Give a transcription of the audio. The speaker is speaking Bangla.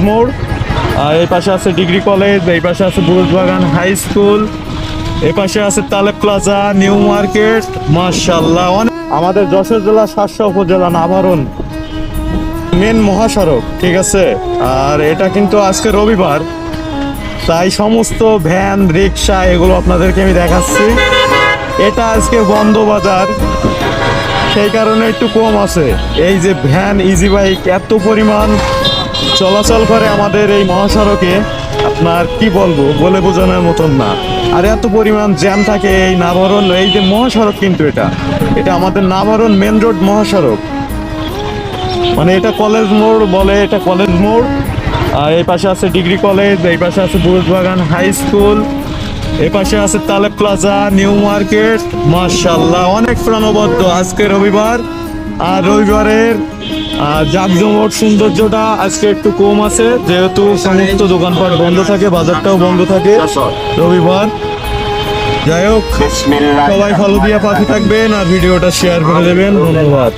মোড়, আর এই পাশে আছে ডিগ্রি কলেজ, এই পাশে আছে বুরুজবাগান হাই স্কুল, এই পাশে আছে তালেব প্লাজা, নিউ মার্কেট। মাশাআল্লাহ, আমাদের যশোর জেলা শার্শা উপজেলা নাভারণ মেন মহাসড়ক, ঠিক আছে। আর এটা কিন্তু আজকে রবিবার, তাই সমস্ত ভ্যান রিক্সা এগুলো আপনাদেরকে আমি দেখাচ্ছি। এটা আজকে বন্ধ বাজার, সেই কারণে একটু কম আছে। এই যে ভ্যান ইজি বাইক এত পরিমাণ চলাচল করে আমাদের এই মহাসড়কে, আপনার কি বলবো, বলে বোঝানোর মতন না। আর এত পরিমাণ জ্যাম থাকে এই নাভারণ, এই যে মহাসড়ক, কিন্তু এটা আমাদের নাভারণ মেন রোড মহাসড়ক, মানে এটা কলেজ মোড় বলে, এটা কলেজ মোড়। আর এই পাশে আছে ডিগ্রি কলেজ, এই পাশে আছে বুরুজবাগান হাই স্কুল, এই পাশে আছে তালেব প্লাজা, নিউ মার্কেট। মাশাআল্লাহ, অনেক প্রাণবদ্ধ আজকে রবিবার। আর রবিবারের জাঁকজমক সৌন্দর্যটা আজকে একটু কম আছে, যেহেতু সমস্ত দোকানপাট বন্ধ থাকে, বাজারটাও বন্ধ থাকে রবিবার। যাই হোক, সবাই ফলো দিয়া পাশে থাকবেন আর ভিডিওটা শেয়ার করে দেবেন। ধন্যবাদ।